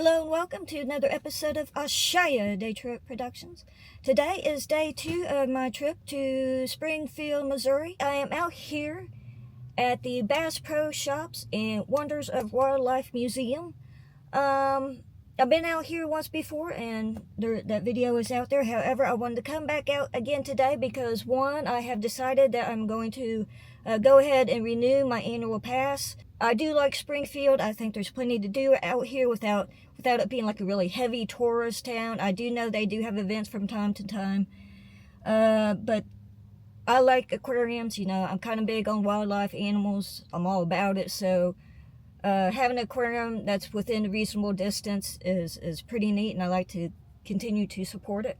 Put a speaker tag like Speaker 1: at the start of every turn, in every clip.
Speaker 1: Hello and welcome to another episode of Ashaya Day Trip Productions. Today is day 2 of my trip to Springfield, Missouri. I am out here at the Bass Pro Shops and Wonders of Wildlife Museum. I've been out here once before and that video is out there. However, I wanted to come back out again today because one, I have decided that I'm going to go ahead and renew my annual pass. I do like Springfield. I think there's plenty to do out here without it being like a really heavy tourist town. I do know they do have events from time to time. But I like aquariums. You know, I'm kind of big on wildlife, animals. I'm all about it. So having an aquarium that's within a reasonable distance is pretty neat, and I like to continue to support it.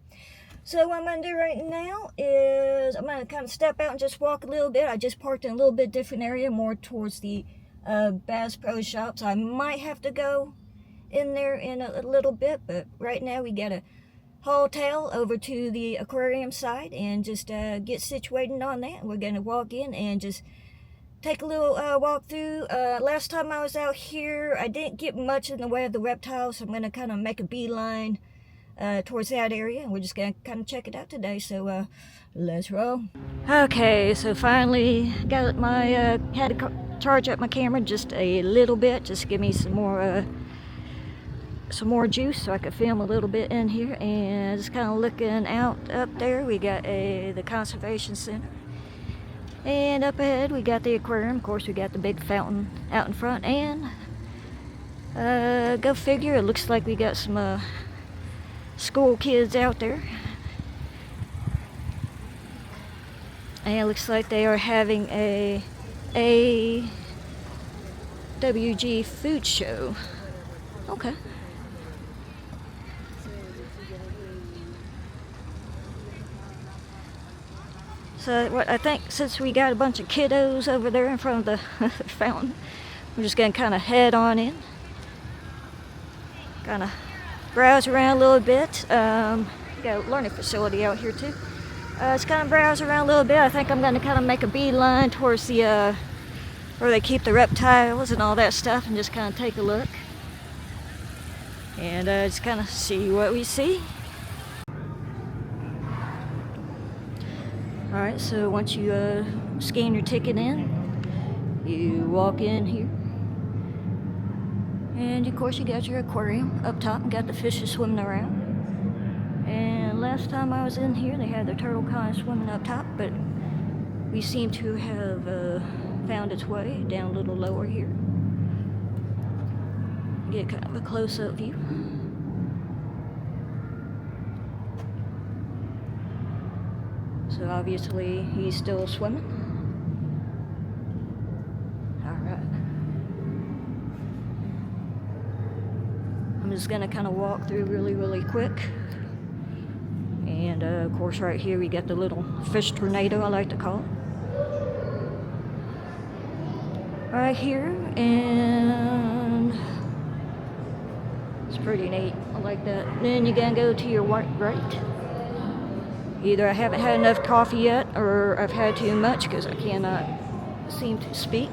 Speaker 1: So what I'm going to do right now is I'm going to kind of step out and just walk a little bit. I just parked in a little bit different area, more towards the Bass Pro Shops. I might have to go in there in a little bit, but right now we got to haul tail over to the aquarium side and just get situated on that. We're going to walk in and just take a little walk through. Last time I was out here, I didn't get much in the way of the reptiles, so I'm going to kind of make a beeline towards that area, and we're just going to kind of check it out today. So let's roll. Okay, so finally got my had to charge up my camera just a little bit, just to give me some more juice so I could film a little bit in here. And just kind of looking out up there, we got the conservation center, and up ahead we got the aquarium. Of course, we got the big fountain out in front, and go figure, it looks like we got some school kids out there, and it looks like they are having a WG food show. Okay. So what I think, since we got a bunch of kiddos over there in front of the fountain, we're just gonna kind of head on in, kind of browse around a little bit. Got a learning facility out here too. Just kind of browse around a little bit. I think I'm gonna kind of make a beeline towards the where they keep the reptiles and all that stuff, and just kind of take a look and just kind of see what we see. Alright, so once you scan your ticket in, you walk in here, and of course you got your aquarium up top and got the fishes swimming around. And last time I was in here, they had the turtle kind of swimming up top, but we seem to have found its way down a little lower here. Get kind of a close-up view. So obviously he's still swimming. Alright. I'm just gonna kind of walk through really quick. And of course right here we got the little fish tornado, I like to call it. Right here, and it's pretty neat. I like that. Then you're gonna go to your right. Either I haven't had enough coffee yet, or I've had too much because I cannot seem to speak.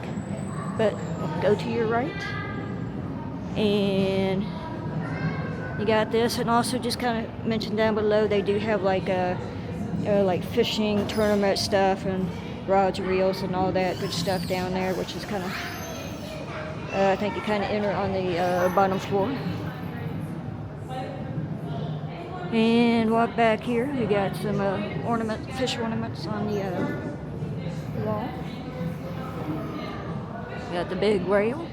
Speaker 1: But go to your right, and you got this. And also, just kind of mention down below, they do have like like fishing tournament stuff and rods and reels and all that good stuff down there, which is kind of I think you kind of enter on the bottom floor. And walk back here, we got some fish ornaments on the wall. Got the big rail.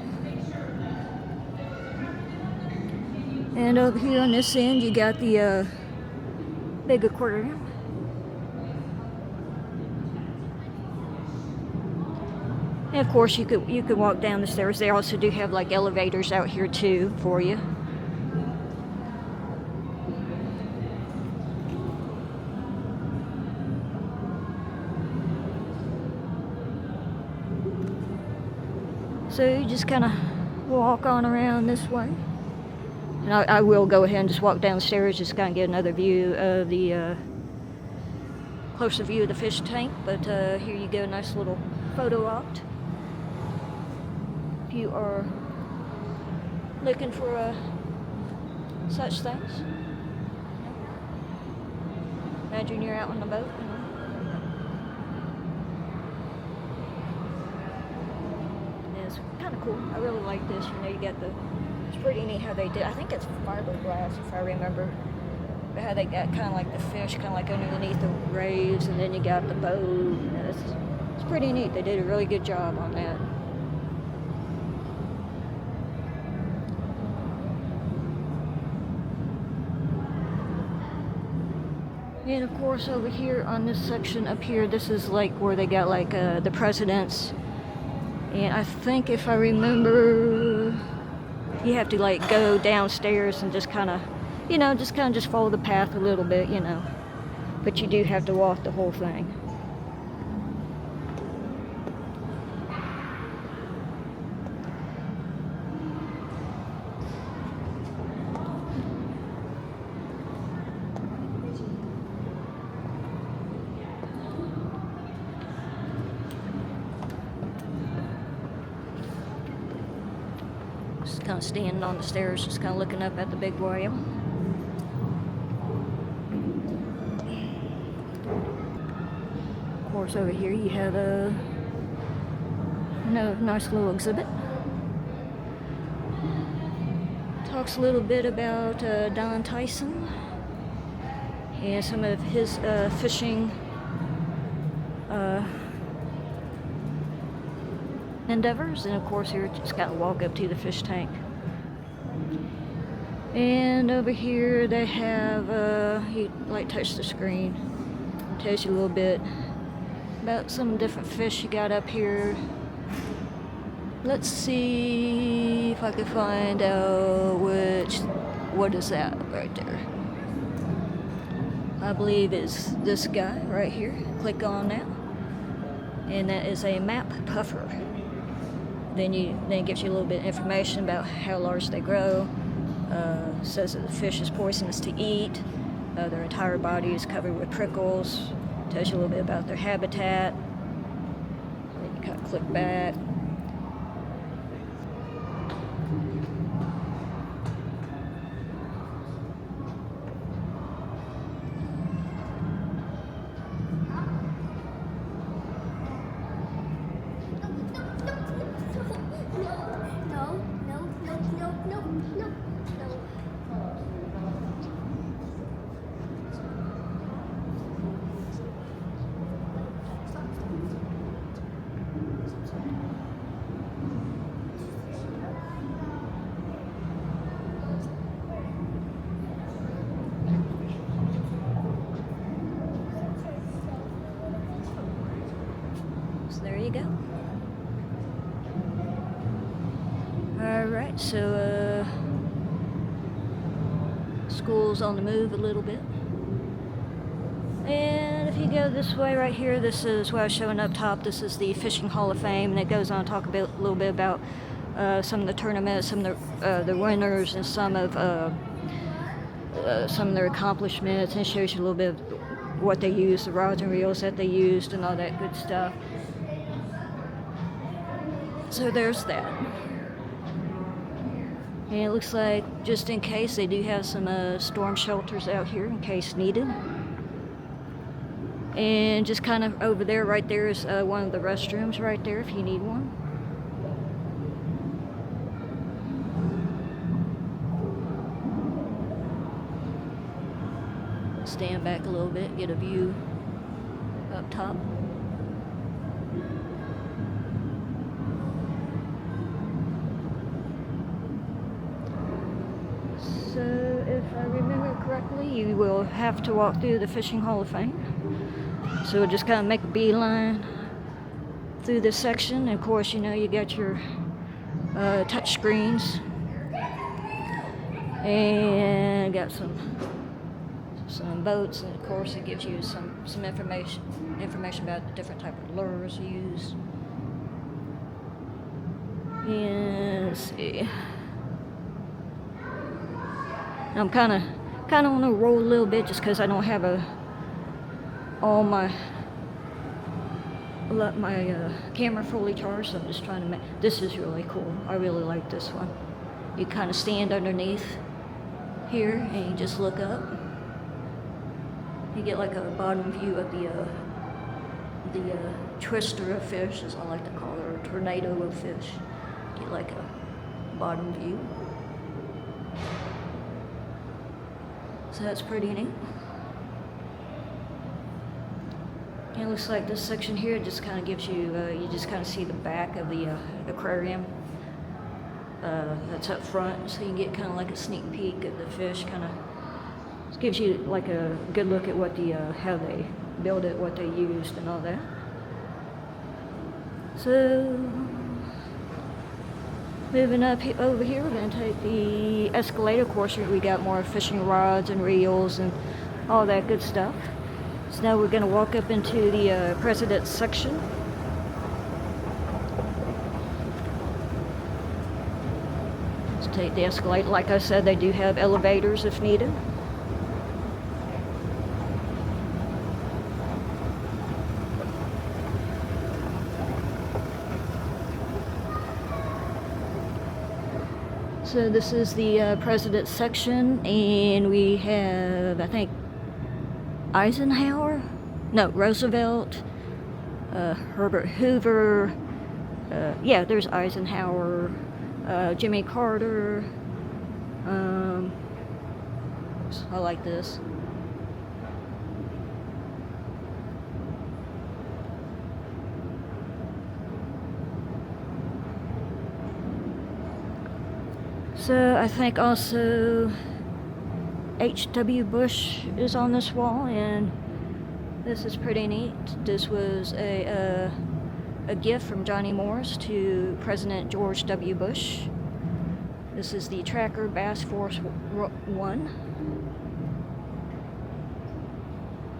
Speaker 1: And over here on this end, you got the big aquarium. And of course, you could walk down the stairs. They also do have like elevators out here too for you. So you just kind of walk on around this way. And I will go ahead and just walk downstairs, just kind of get another view of the closer view of the fish tank. But here you go, nice little photo op. If you are looking for a such things. Imagine you're out on the boat, you know. And it's kind of cool. I really like this. You know, you get the. It's pretty neat how they did. I think it's fiberglass, if I remember. But how they got kind of like the fish, kind of like underneath the rays, and then you got the boat. And it's pretty neat. They did a really good job on that. And of course over here on this section up here, this is like where they got like the presidents. And I think if I remember, you have to like go downstairs and just kind of, you know, just follow the path a little bit, you know. But you do have to walk the whole thing. Just kind of standing on the stairs, just kind of looking up at the big whale. Of course, over here you have a nice little exhibit. Talks a little bit about Don Tyson and some of his fishing endeavors, and of course here just gotta walk up to the fish tank. And over here they have you like touch the screen, tells you a little bit about some different fish you got up here. Let's see if I can find out what is that right there. I believe it's this guy right here. Click on that, and that is a map puffer. Then it gives you a little bit of information about how large they grow. Says that the fish is poisonous to eat. Their entire body is covered with prickles. Tells you a little bit about their habitat. Then you kind of click back. There you go. Alright, so school's on the move a little bit. And if you go this way right here, this is what I was showing up top. This is the Fishing Hall of Fame, and it goes on to talk a little bit about some of the tournaments, some of the winners, and some of their accomplishments, and it shows you a little bit of what they used, the rods and reels that they used, and all that good stuff. So there's that. And it looks like, just in case, they do have some storm shelters out here in case needed. And just kind of over there, right there, is one of the restrooms right there if you need one. Stand back a little bit, get a view up top. So if I remember correctly, you will have to walk through the Fishing Hall of Fame. So we'll just kind of make a beeline through this section. And of course, you know, you got your touch screens, and got some boats, and of course it gives you some information about the different type of lures used. And let's see. I'm kind of on a roll a little bit just because I don't have all my camera fully charged. So I'm just trying to this is really cool. I really like this one. You kind of stand underneath here, and you just look up. You get like a bottom view of the twister of fish, as I like to call it, or tornado of fish. Get like a bottom view. So that's pretty neat. And it looks like this section here just kind of gives you, you just kind of see the back of the aquarium. That's up front, so you can get kind of like a sneak peek at the fish. Kind of gives you like a good look at what the how they build it, what they used, and all that. So moving up over here, we're going to take the escalator course. We got more fishing rods and reels and all that good stuff. So now we're going to walk up into the president's section. Let's take the escalator. Like I said, they do have elevators if needed. So this is the president's section, and we have, I think, Eisenhower? No, Roosevelt, Herbert Hoover, yeah, there's Eisenhower, Jimmy Carter, I like this. So I think also H.W. Bush is on this wall, and this is pretty neat. This was a gift from Johnny Morris to President George W. Bush. This is the Tracker Bass Force 1.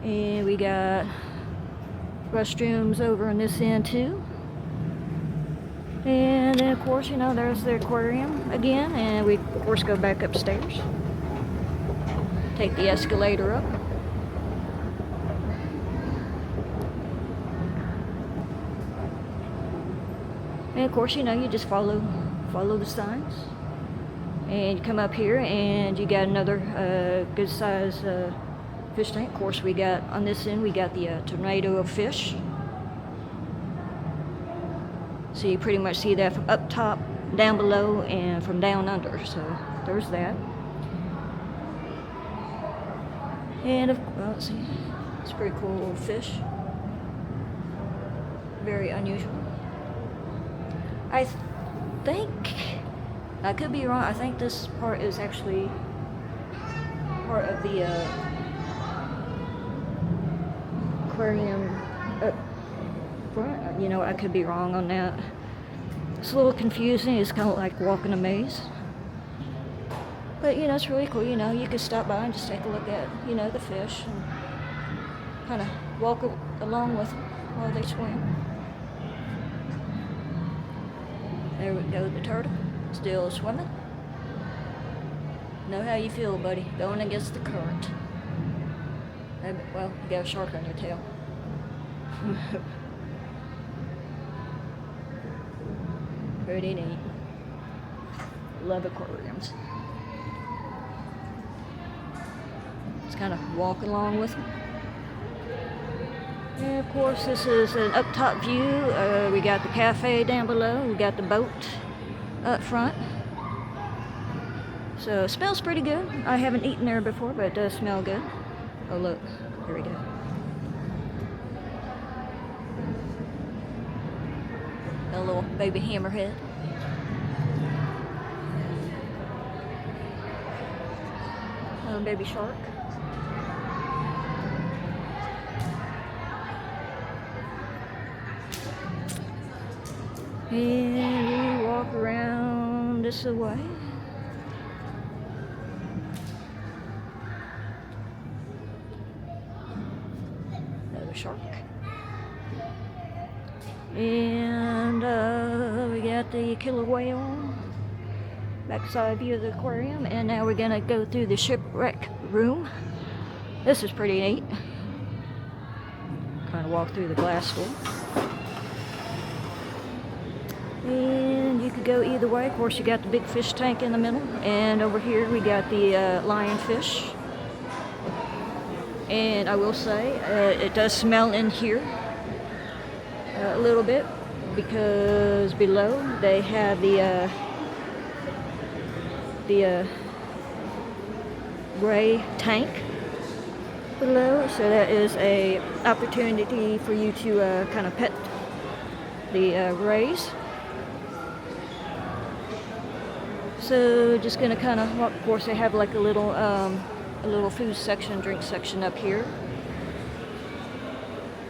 Speaker 1: And we got restrooms over on this end too. And then of course, you know, there's the aquarium again, and we of course go back upstairs. Take the escalator up. And of course, you know, you just follow the signs. And you come up here and you got another good size fish tank. Of course, we got on this end, we got the tornado of fish. So you pretty much see that from up top, down below, and from down under. So there's that. And well, let's see, it's a pretty cool fish. Very unusual. I think, I could be wrong, I think this part is actually part of the aquarium up front. You know, I could be wrong on that. It's a little confusing. It's kind of like walking a maze. But, you know, it's really cool. You know, you could stop by and just take a look at, you know, the fish and kind of walk along with them while they swim. There we go, the turtle, still swimming. Know how you feel, buddy, going against the current. Well, you got a shark on your tail. Pretty neat. Love aquariums. Just kind of walk along with them. And of course, this is an up top view. We got the cafe down below. We got the boat up front. So it smells pretty good. I haven't eaten there before, but it does smell good. Oh look, here we go. A little baby hammerhead. A baby shark. And we walk around this way. Another shark. And we got the killer whale. Backside view of the aquarium. And now we're gonna go through the shipwreck room. This is pretty neat. Kind of walk through the glass door. And you could go either way. Of course, you got the big fish tank in the middle, and over here we got the lionfish. And I will say, it does smell in here a little bit, because below they have the gray tank below, so that is a opportunity for you to kind of pet the rays. So just gonna kind of walk. Of course, they have like a little food section, drink section up here.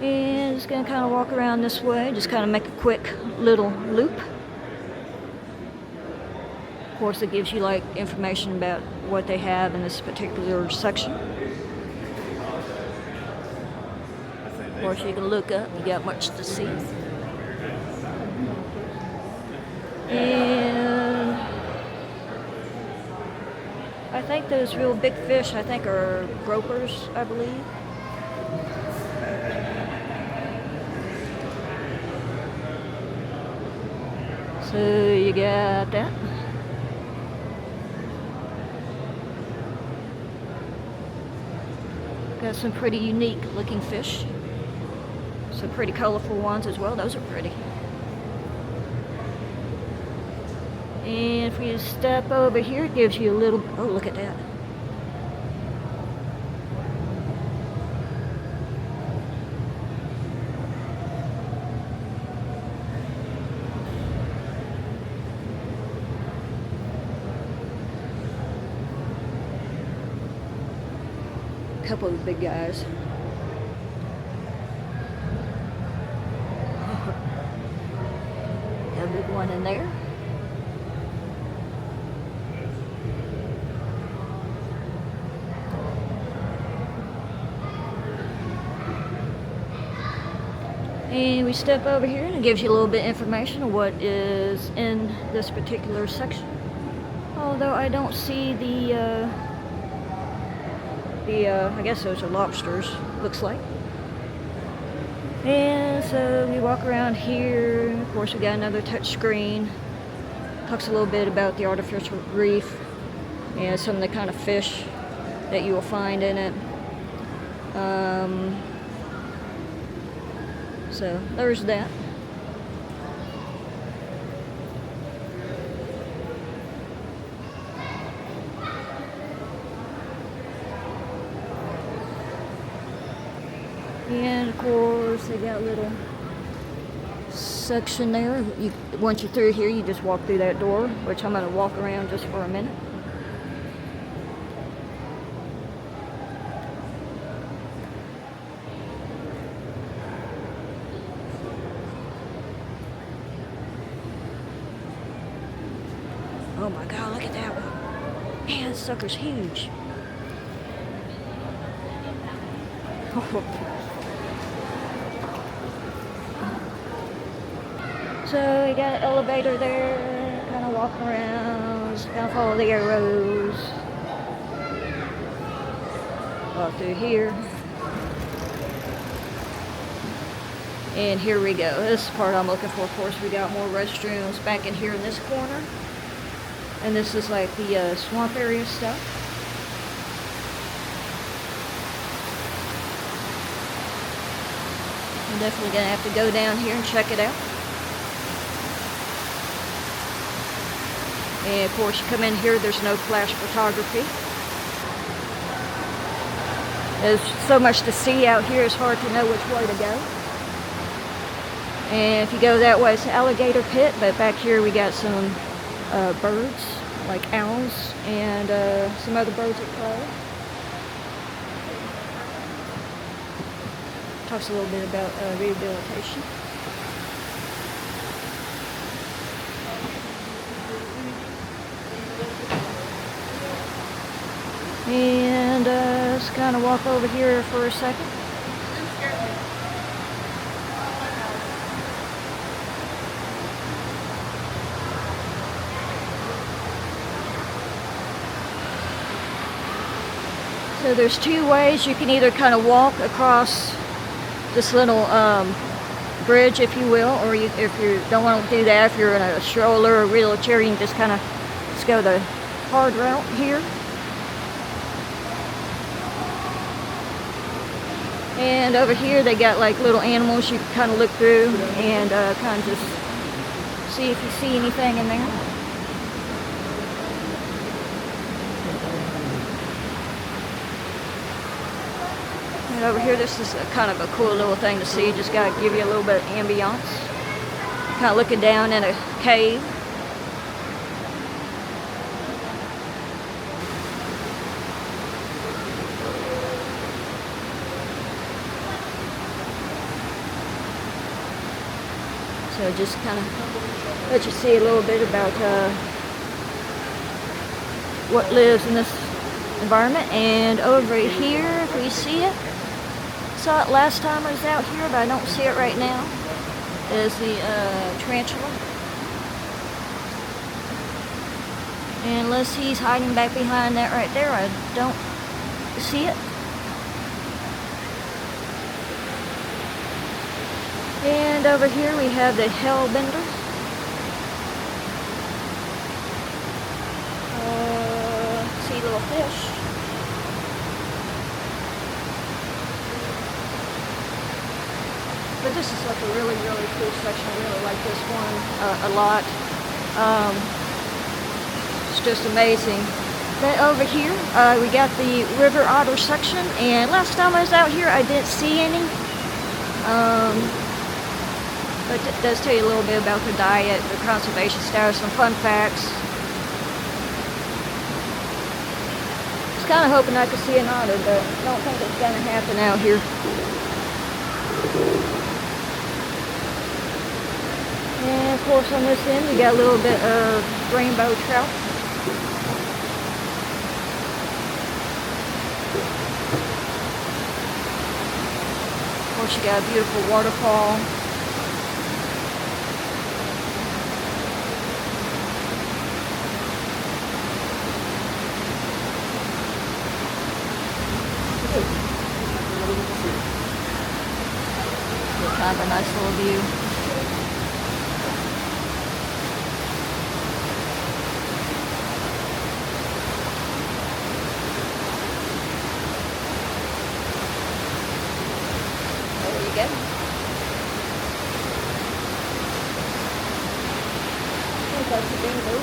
Speaker 1: And just gonna kind of walk around this way, just kind of make a quick little loop. Of course, it gives you like information about what they have in this particular section. Of course, you can look up, you got much to see. And I think those real big fish, I think, are gropers, I believe. So you got that. Got some pretty unique looking fish. Some pretty colorful ones as well. Those are pretty. And if you step over here, it gives you a little, oh, look at that. A couple of big guys. Got a big one in there. And we step over here and it gives you a little bit of information of what is in this particular section. Although I don't see the I guess those are lobsters, looks like. And so we walk around here. Of course, we got another touch screen. Talks a little bit about the artificial reef and some of the kind of fish that you will find in it. So there's that. And of course, they got a little section there. Once you're through here, you just walk through that door, which I'm going to walk around just for a minute. Oh my God, look at that one. Man, this sucker's huge. So we got an elevator there, kind of walking around, just kind of follow the arrows. Walk through here. And here we go. This is the part I'm looking for. Of course, we got more restrooms back in here in this corner. And this is like the swamp area stuff. I'm definitely going to have to go down here and check it out. And of course, you come in here, there's no flash photography. There's so much to see out here, it's hard to know which way to go. And if you go that way, it's an alligator pit, but back here we got some birds, like owls, and some other birds at play. Talks a little bit about rehabilitation. And let's kind of walk over here for a second. So there's two ways. You can either kind of walk across this little bridge, if you will, or if you don't want to do that, if you're in a stroller or wheelchair, you can just kind of just go the hard route here. And over here they got like little animals you can kind of look through and kind of just see if you see anything in there. And over here, this is kind of a cool little thing to see. Just got to give you a little bit of ambiance. Kind of looking down in a cave. So just kind of let you see a little bit about what lives in this environment. And over here, if we see it, saw it last time I was out here, but I don't see it right now, is the tarantula. And unless he's hiding back behind that right there, I don't see it. And over here we have the hellbender. See little fish. But this is like a really, really cool section. I really like this one a lot. It's just amazing. Then over here, we got the river otter section. And last time I was out here, I didn't see any. But it does tell you a little bit about their diet, their conservation status, some fun facts. I was kind of hoping I could see an otter, but I don't think it's going to happen out here. And of course on this end we got a little bit of rainbow trout. Of course you got a beautiful waterfall. Kind of a nice little view. There you go. I think that's a bingo.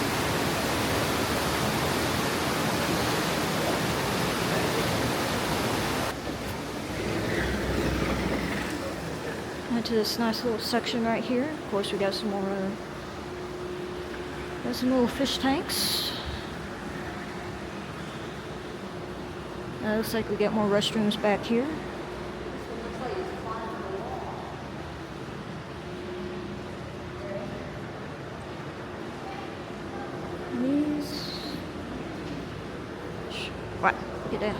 Speaker 1: To this nice little section right here. Of course, we got some more, got some little fish tanks. Looks like we got more restrooms back here. These. What? Get down.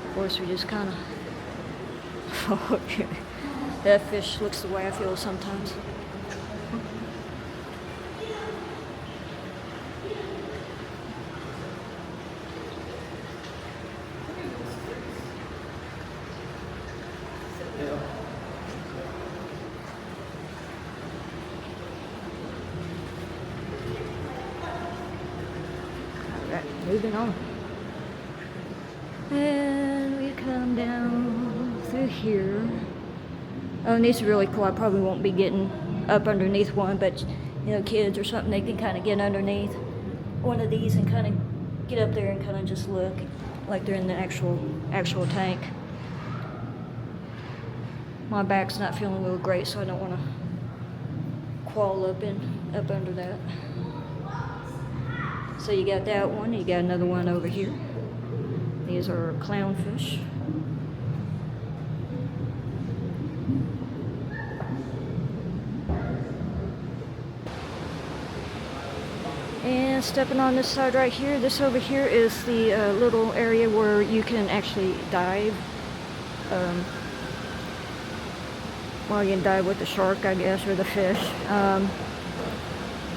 Speaker 1: Of course, we just kind of okay. That fish looks the way I feel sometimes. Alright, moving on. And we come down through here. Oh, and these are really cool. I probably won't be getting up underneath one, but you know, kids or something, they can kind of get underneath one of these and kind of get up there and kind of just look like they're in the actual tank. My back's not feeling real great, so I don't want to crawl up under that. So you got that one. You got another one over here. These are clownfish. And stepping on this side right here, this over here is the little area where you can actually dive. well, you can dive with the shark, I guess, or the fish.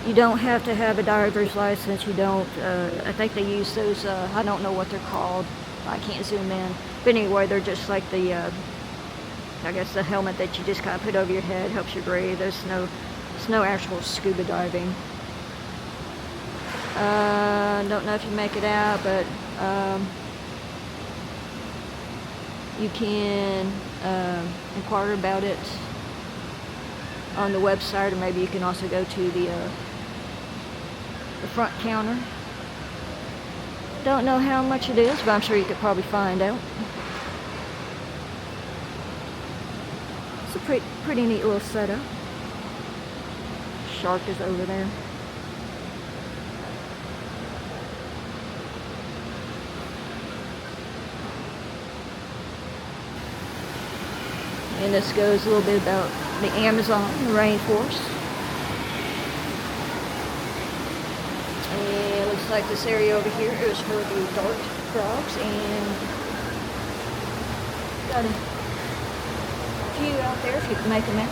Speaker 1: You don't have to have a diver's license. You don't, I think they use those, I don't know what they're called. I can't zoom in. But anyway, they're just like the, I guess the helmet that you just kind of put over your head, helps you breathe. There's no actual scuba diving. Don't know if you make it out, but you can inquire about it on the website, or maybe you can also go to the front counter. Don't know how much it is, but I'm sure you could probably find out. It's a pretty neat little setup. Shark is over there. And this goes a little bit about the Amazon, the rainforest. And it looks like this area over here is for the dart frogs, and got a few out there if you can make them out.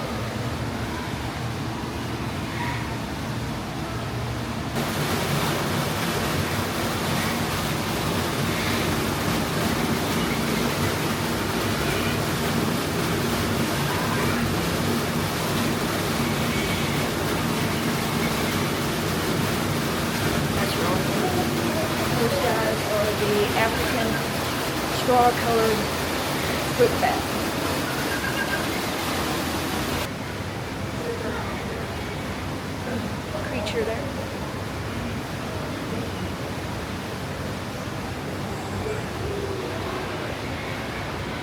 Speaker 1: The African straw-colored fruit bat. Creature there.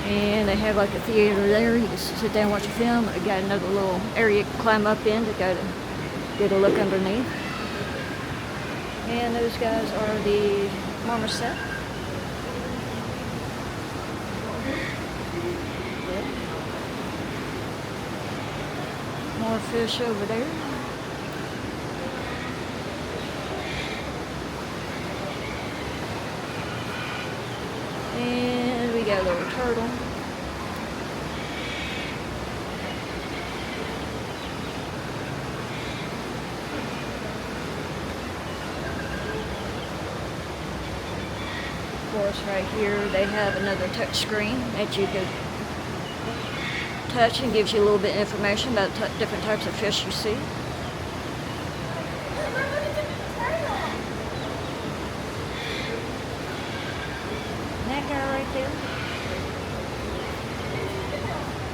Speaker 1: And they have like a theater there. You can sit down and watch a film. They got another little area you can climb up in to go to get a look underneath. And those guys are the marmoset. More fish over there. And we got a little turtle. Of course, right here they have another touch screen that you could touch and gives you a little bit of information about different types of fish you see. And that guy right there,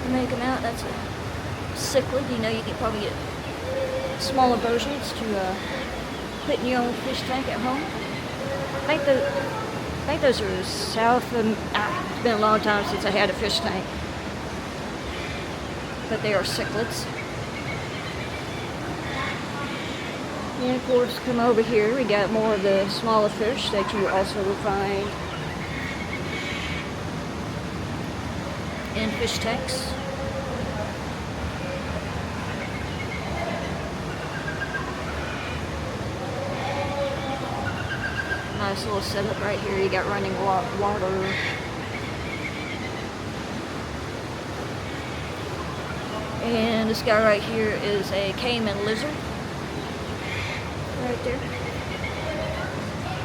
Speaker 1: you make them out, that's a cichlid. You know, you can probably get smaller versions to put in your own fish tank at home. I think those are south of, it's been a long time since I had a fish tank. But they are cichlids. And of course, come over here, we got more of the smaller fish that you also will find in fish tanks. Nice little setup right here. You got running water. And this guy right here is a caiman lizard. Right there.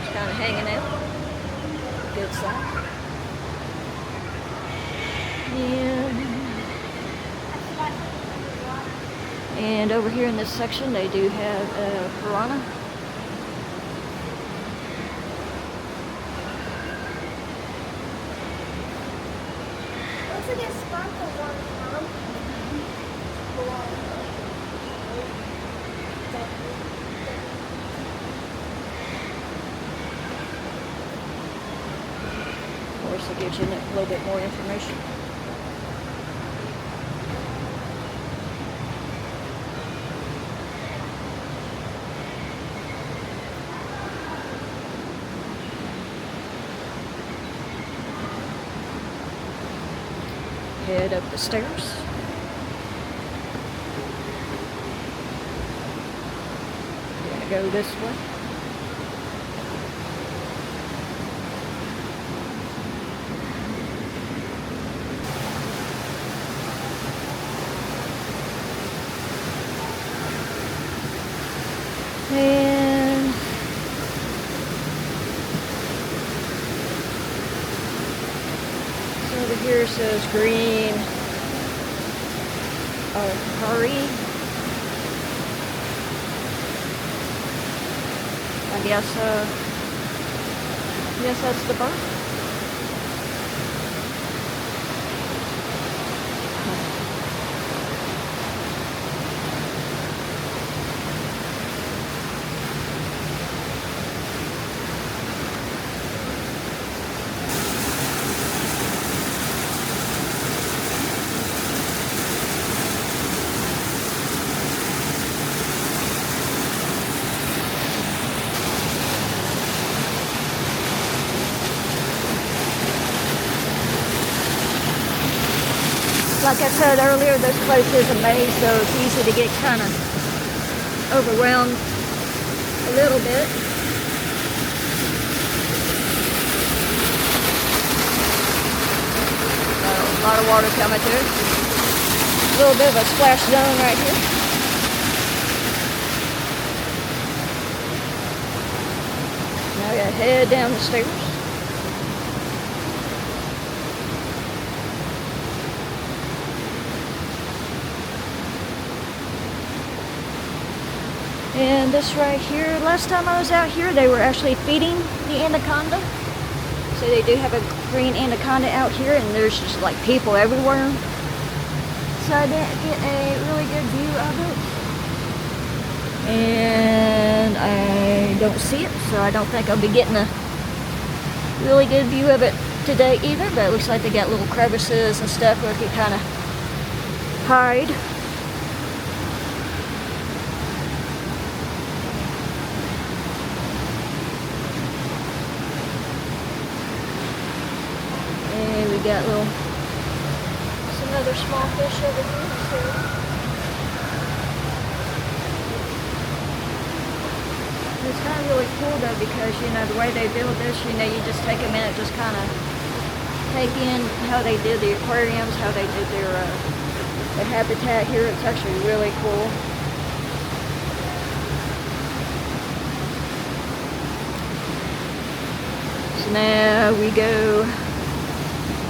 Speaker 1: Just kind of hanging out. Good sign. And over here in this section they do have a piranha.
Speaker 2: Don't forget sparkles on it, Mom.
Speaker 1: Of course, it gives you a little bit more information. Head up the stairs. Gonna go this way. Right here says Green Anaconda. I guess that's the bird. Like I said earlier, this place is a maze, so it's easy to get kind of overwhelmed a little bit. So, a lot of water coming through. A little bit of a splash zone right here. Now I gotta head down the stairs. And this right here, last time I was out here, they were actually feeding the anaconda. So they do have a green anaconda out here, and there's just like people everywhere. So I didn't get a really good view of it. And I don't see it, so I don't think I'll be getting a really good view of it today either. But it looks like they got little crevices and stuff where you can kind of hide. We got some other small fish over here. So. It's kind of really cool though, because the way they build this, you just take a minute, just kind of take in how they did the aquariums, how they did their habitat here. It's actually really cool. So now we go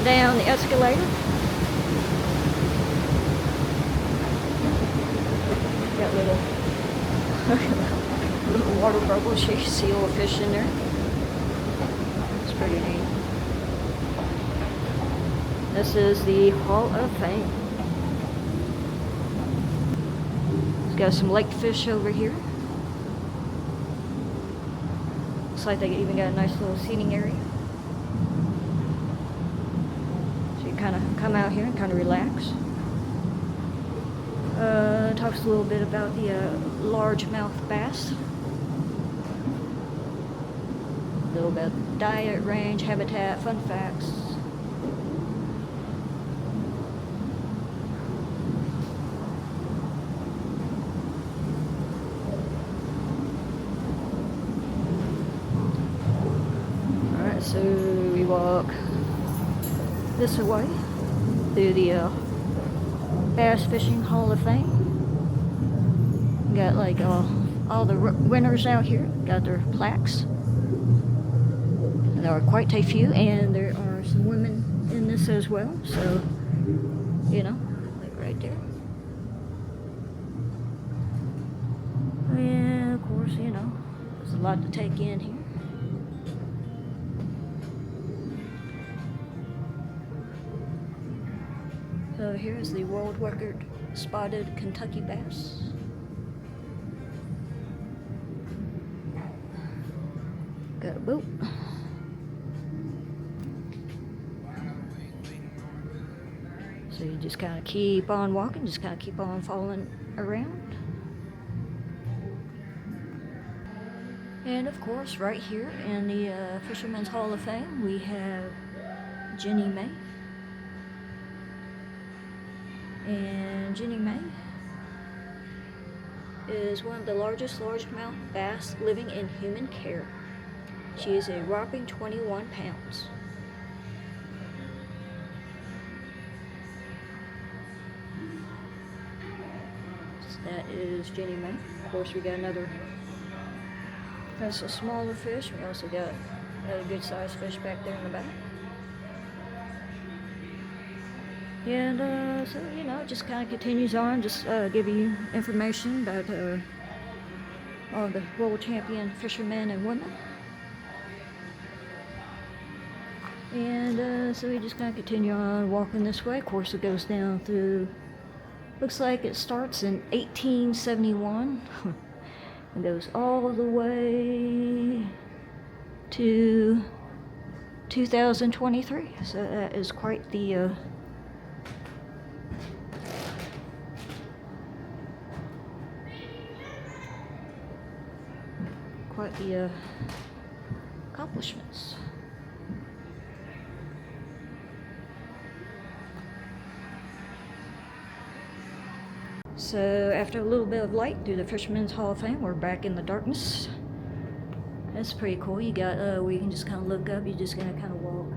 Speaker 1: down the escalator. Got little water bubbles. You can see all the fish in there. It's pretty neat. This is the Hall of Fame. It's got some lake fish over here. Looks like they even got a nice little seating area. Kind of come out here and kind of relax. Talks a little bit about the largemouth bass. A little bit diet, range, habitat, fun facts. Alright, so we walk this way through the Bass Fishing Hall of Fame. Got like all the winners out here, got their plaques. And there are quite a few, and there are some women in this as well, so like right there. And of course, there's a lot to take in here. So here's the world record spotted Kentucky bass. Got a boat. So you just kind of keep on walking, just kind of keep on following around. And of course, right here in the Fisherman's Hall of Fame, we have Jenny May. And Jenny May is one of the largest largemouth bass living in human care. She is a whopping 21 pounds. So that is Jenny May. Of course, we got that's a smaller fish. We also got a good sized fish back there in the back. And so, you know, it just kind of continues on, just giving you information about all the world champion fishermen and women. And so we just kind of continue on walking this way. Of course, it goes down through, looks like it starts in 1871 and goes all the way to 2023. So that is quite the accomplishments. So after a little bit of light through the Fisherman's Hall of Fame, we're back in the darkness. That's pretty cool. You got where you can just kind of look up. You're just gonna kind of walk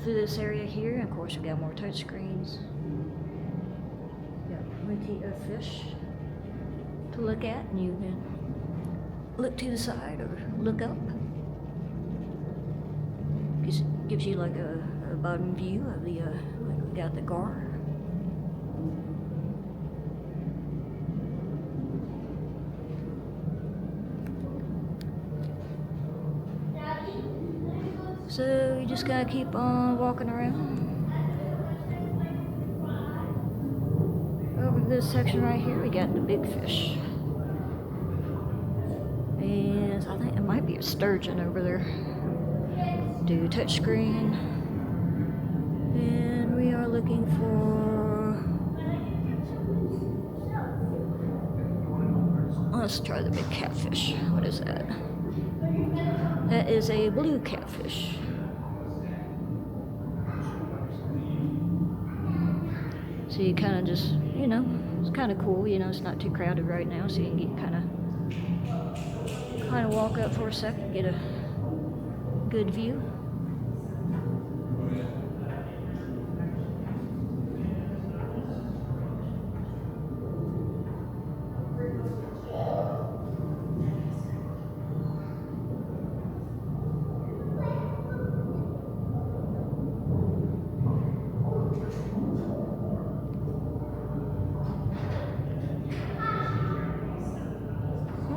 Speaker 1: through this area here. And of course, we got more touch screens. Got plenty of fish to look at, and you can look to the side or look up. Gives you like a bottom view of the like we got the gar. So you just gotta keep on walking around. Over this section right here, we got the big fish. And I think it might be a sturgeon over there. Do touch screen. And we are looking for... Let's try the big catfish. What is that? That is a blue catfish. So you kind of just, you know, it's kind of cool. You know, it's not too crowded right now, so you can get kind of walk up for a second, get a good view.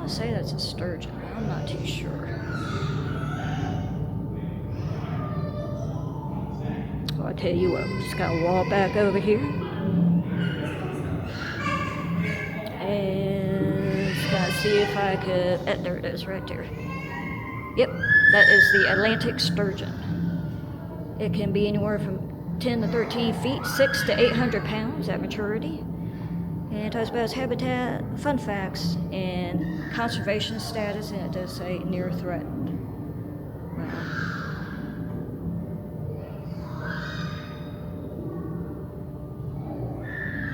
Speaker 1: I say that's a sturgeon, but I'm not too sure. So I tell you what, we just gotta walk back over here. And just gotta see if I could, there it is right there. Yep, that is the Atlantic sturgeon. It can be anywhere from 10 to 13 feet, 6 to 800 pounds at maturity. And it talks about its habitat, fun facts, and conservation status, and it does say near threatened. Wow.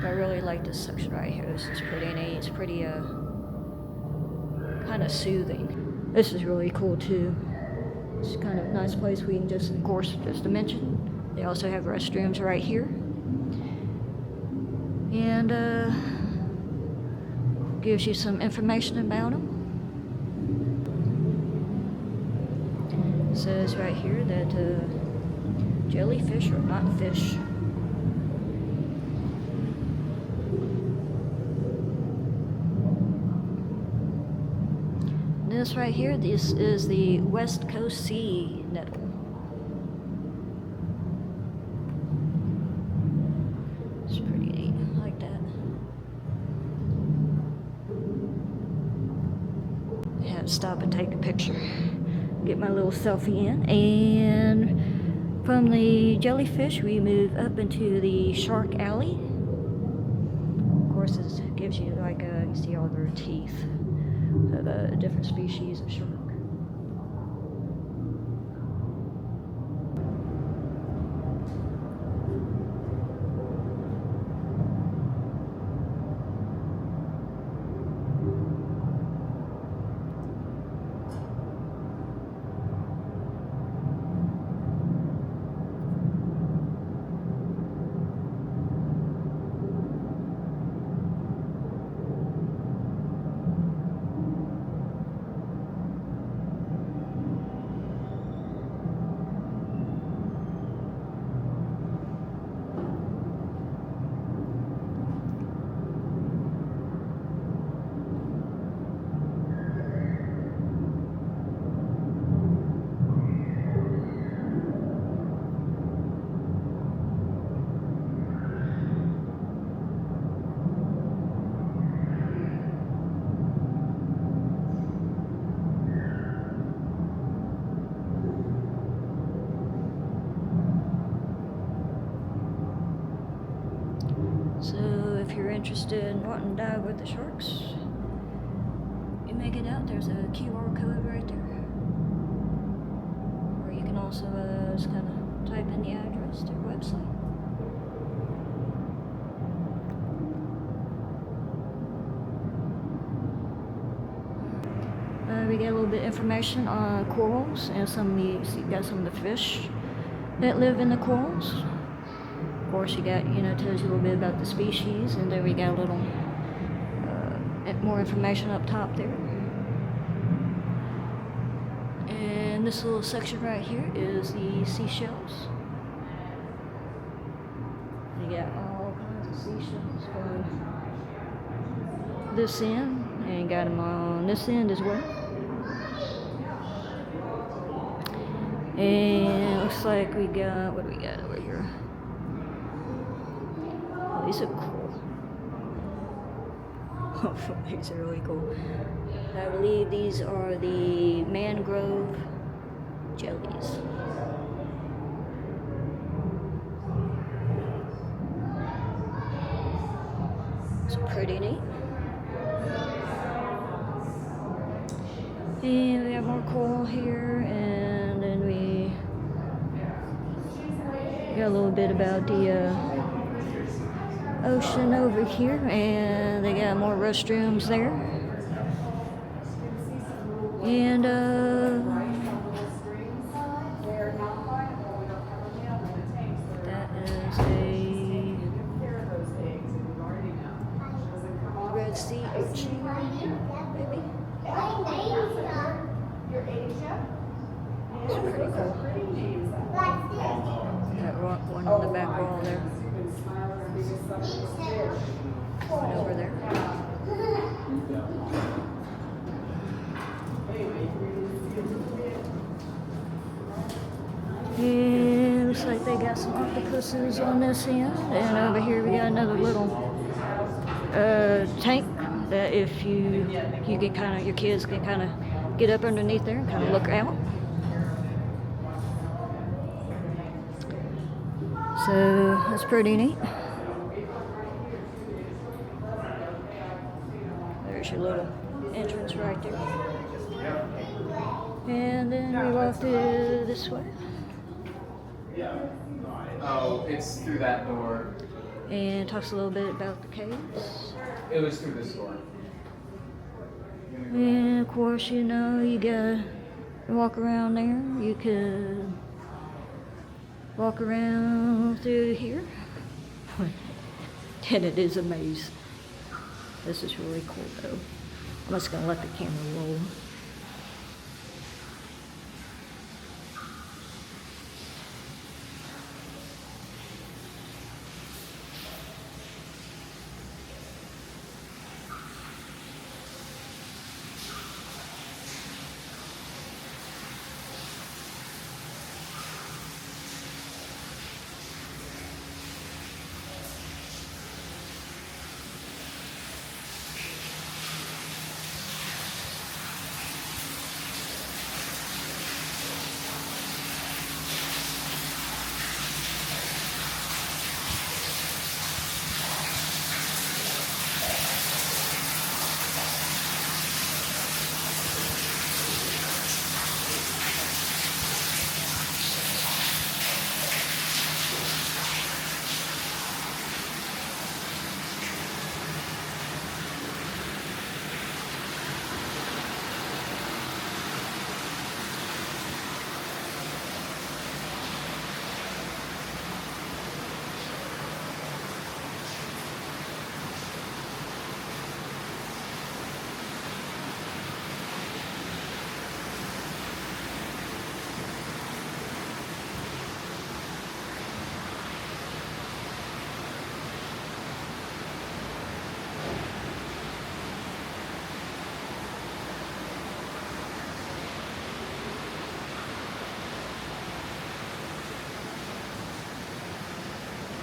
Speaker 1: I really like this section right here. This is pretty neat. It's pretty kind of soothing. This is really cool too. It's kind of a nice place we can just, of course, just to mention, they also have restrooms right here. And gives you some information about them. It says right here that jellyfish are not fish. This right here, this is the West Coast Sea nettle. It's pretty neat, I like that. I had to stop and take a picture, get my little selfie in. And from the jellyfish, we move up into the shark alley. Of course, it gives you like you can see all their teeth of a different species of shark. interested in wanting to dive with the sharks, you make it out. There's a QR code right there. Or you can also just kind of type in the address to their website. We get a little bit of information on corals and some of the fish that live in the corals. Of course, you got, tells you a little bit about the species, and then we got a little more information up top there. And this little section right here is the seashells. You got all kinds of seashells from this end, and you got them on this end as well. And it looks like we got, what do we got over here? Oh, these are cool. Oh, these are really cool. I believe these are the mangrove jellies. It's pretty neat. And we have more coral here, and then we got a little bit about the ocean over here, and they got more restrooms there. And that is a Red Sea urchin, maybe. It's pretty cool. That rock one on the back wall there. One over there. And looks like they got some octopuses on this end. And over here we got another little tank that if you can kind of, your kids can kind of get up underneath there and kind of look out. So that's pretty neat. There's your little entrance right there. And then we walk through this way.
Speaker 3: Oh, it's through that door.
Speaker 1: And talks a little bit about the caves.
Speaker 3: It was through this door.
Speaker 1: And of course, you gotta walk around there. You could walk around through here. And it is a maze. This is really cool though. I'm just gonna let the camera roll.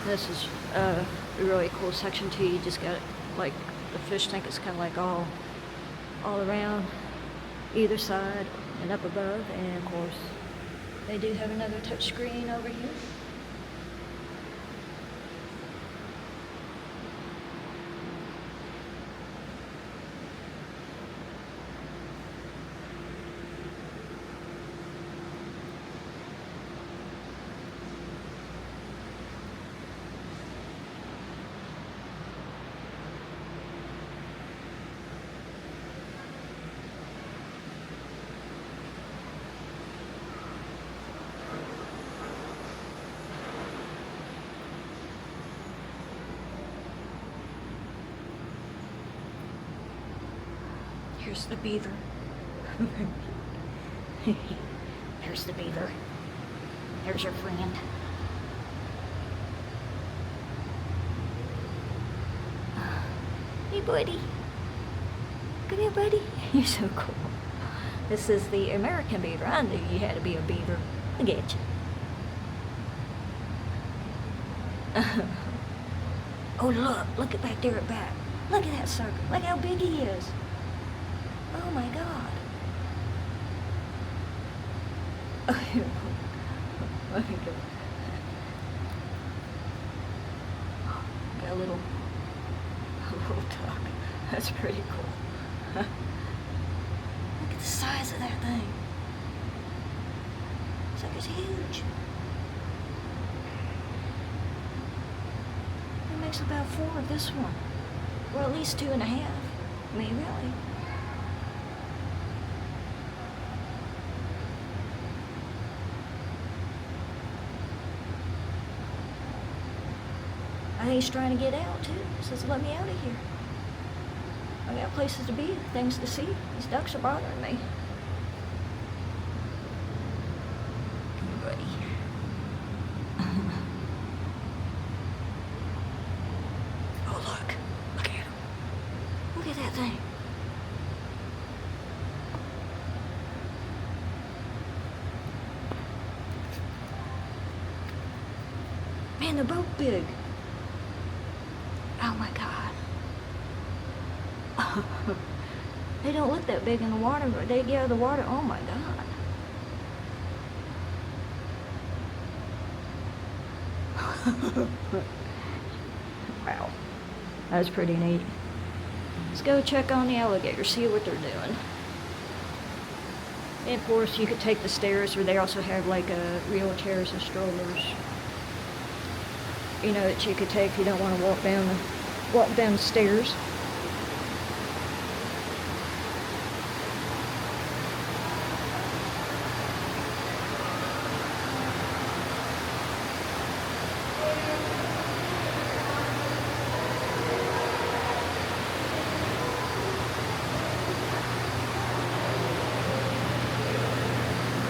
Speaker 1: This is a really cool section too. You just got like the fish tank is kind of like all around either side and up above, and of course they do have another touch screen over here. There's the beaver. There's the beaver. There's your friend. Hey, buddy. Come here, buddy. You're so cool. This is the American beaver. I knew you had to be a beaver. Look at you. Oh, look at back there at back. Look at that circle. Look how big he is. Oh my God. Let me go. Got a little duck. That's pretty cool. Look at the size of that thing. It's like it's huge. It makes about 4 of this one. Well, at least 2.5. I mean, really. I think he's trying to get out too. He says, let me out of here. I got places to be, things to see. These ducks are bothering me. Come here, buddy. Oh, look. Look at him. Look at that thing. Man, they're both big. Oh my God. They don't look that big in the water, but they get out of the water. Oh my God. Wow. That's pretty neat. Let's go check on the alligators, see what they're doing. And of course, you could take the stairs, or they also have like wheelchairs and strollers. You know, that you could take if you don't want to walk down the stairs.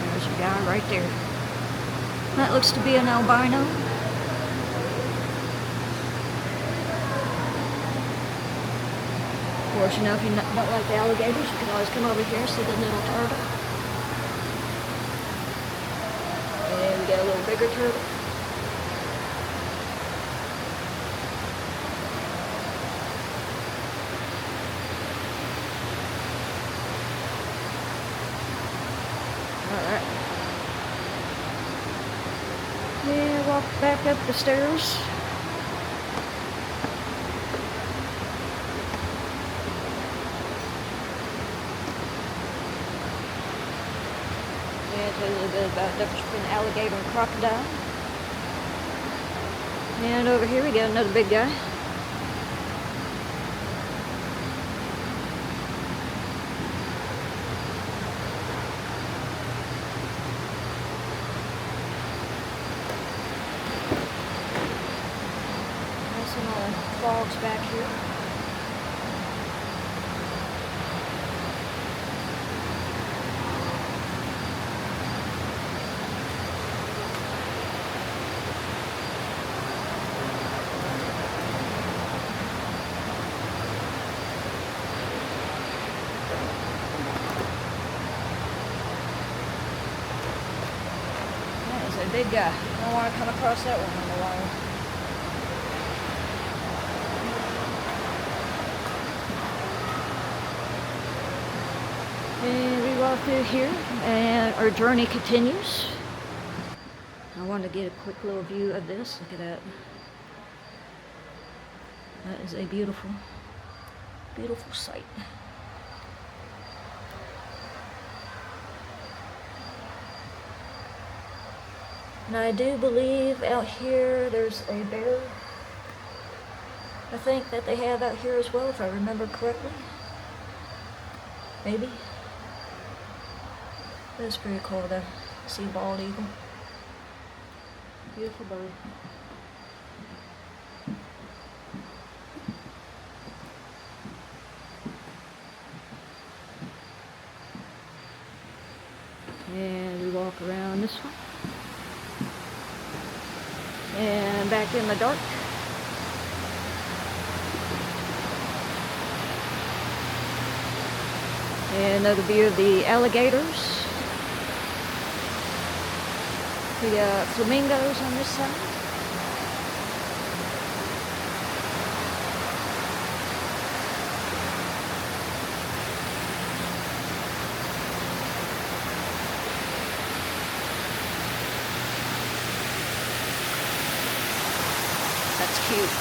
Speaker 1: There's a guy right there. That looks to be an albino. Of course, you know, if you don't like the alligators, you can always come over here and see the little turtle. And we got a little bigger turtle. Alright. Yeah, walk back up the stairs. Tell you a little bit about the difference between alligator and crocodile. And over here we got another big guy. There's some frogs back here. A big guy. I don't want to come across that one on the wire. And we walk through here, and our journey continues. I wanted to get a quick little view of this. Look at that. That is a beautiful, beautiful sight. And I do believe out here there's a bear. I think that they have out here as well, if I remember correctly. Maybe. That's pretty cool to see bald eagle. Beautiful bird. And we walk around this way. And back in the dark. And another view of the alligators. The flamingos on this side. That's cute.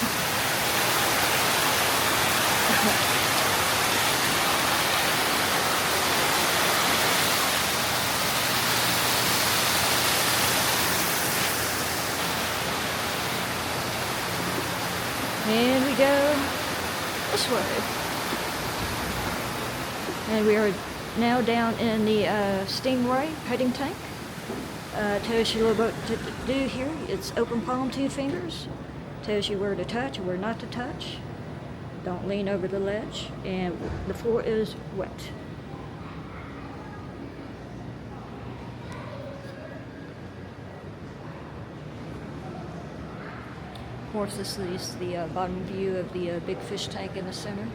Speaker 1: And we go this way. And we are now down in the Stingray petting tank. Tells you what to do here. It's open palm, 2 fingers. Tells you where to touch or where not to touch. Don't lean over the ledge. And the floor is wet. Of course, this is the bottom view of the big fish tank in the center.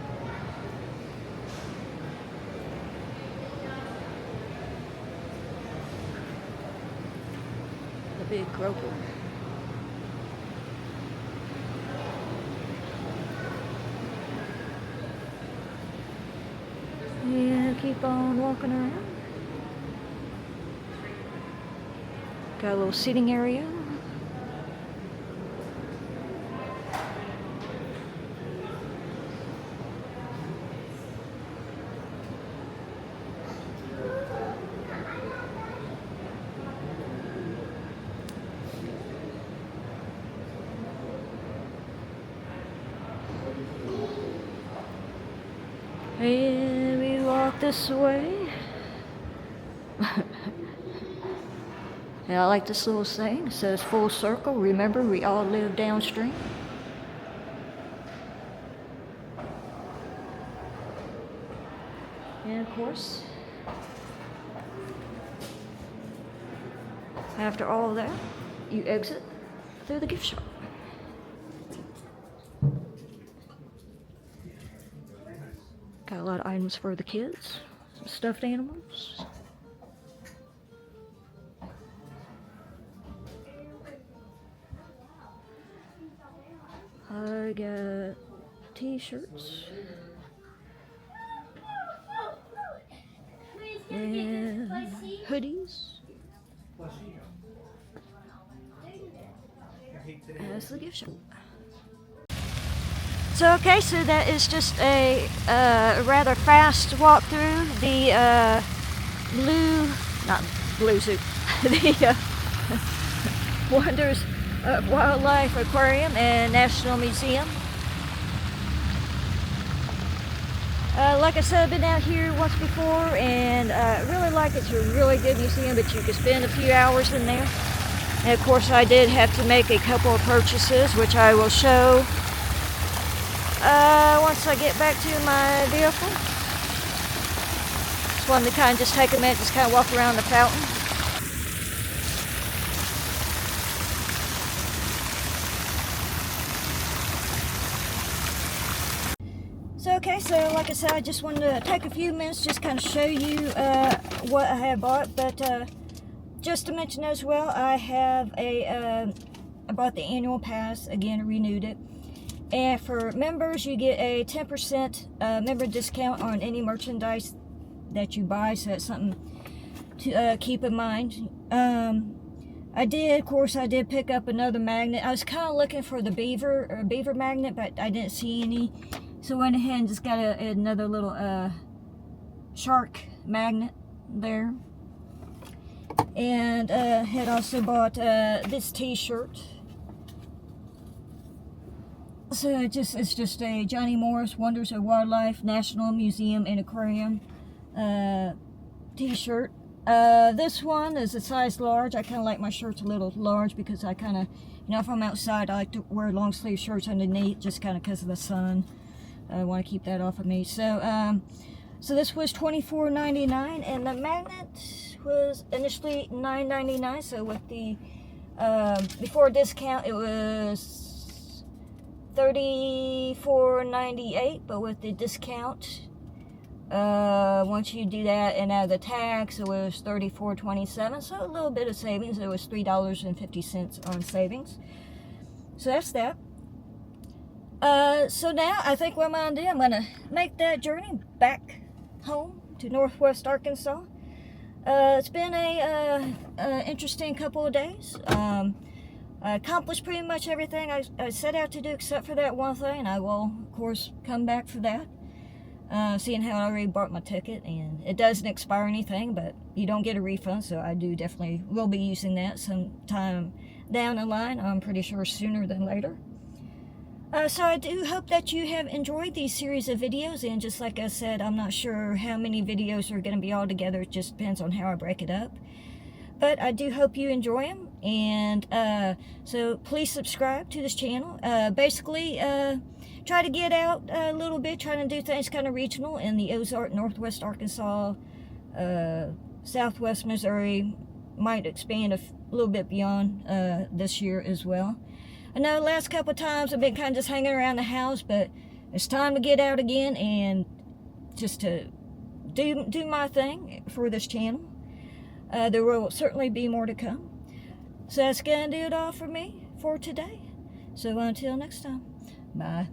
Speaker 1: The big groper. And keep on walking around. Got a little seating area. And we walk this way. And I like this little saying. It says, full circle. Remember, we all live downstream. And of course, after all of that, you exit through the gift shop. Got a lot of items for the kids. Some stuffed animals. I got t-shirts. And hoodies. That's the gift shop. So okay, so that is just a rather fast walk through the the Wonders of Wildlife Aquarium and National Museum. Like I said, I've been out here once before, and I really like it. It's a really good museum, but you can spend a few hours in there. And of course, I did have to make a couple of purchases, which I will show once I get back to my vehicle. Just wanted to kind of just take a minute, just kind of walk around the fountain. So okay, so like I said, I just wanted to take a few minutes, just kind of show you what I have bought. But just to mention as well, I have I bought the annual pass, again, renewed it. And for members, you get a 10% member discount on any merchandise that you buy, so that's something to keep in mind. I did pick up another magnet. I was kind of looking for the beaver magnet, but I didn't see any. So I went ahead and just got another little shark magnet there. And had also bought this t-shirt. So it's just a Johnny Morris Wonders of Wildlife National Museum and Aquarium t-shirt. This one is a size large. I kind of like my shirts a little large because I kind of, if I'm outside, I like to wear long sleeve shirts underneath just kind of because of the sun. I want to keep that off of me. So so this was $24.99, and the magnet, was initially $9.99. So with the before discount, it was $34.98. But with the discount, once you do that and add the tax, it was $34.27. So a little bit of savings. It was $3.50 on savings. So that's that. So now I think what I'm going to do, I'm going to make that journey back home to Northwest Arkansas. It's been a interesting couple of days. I accomplished pretty much everything I set out to do except for that one thing, and I will, of course, come back for that. Seeing how I already bought my ticket, and it doesn't expire anything, but you don't get a refund, so I do definitely will be using that sometime down the line. I'm pretty sure sooner than later. So I do hope that you have enjoyed these series of videos, and just like I said, I'm not sure how many videos are going to be all together. It just depends on how I break it up. But I do hope you enjoy them, and so please subscribe to this channel. Basically, try to get out a little bit, trying to do things kind of regional in the Ozark, Northwest Arkansas, Southwest Missouri. Might expand a little bit beyond this year as well. I know the last couple of times I've been kind of just hanging around the house, but it's time to get out again and just to do my thing for this channel. There will certainly be more to come. So that's going to do it all for me for today. So until next time, bye.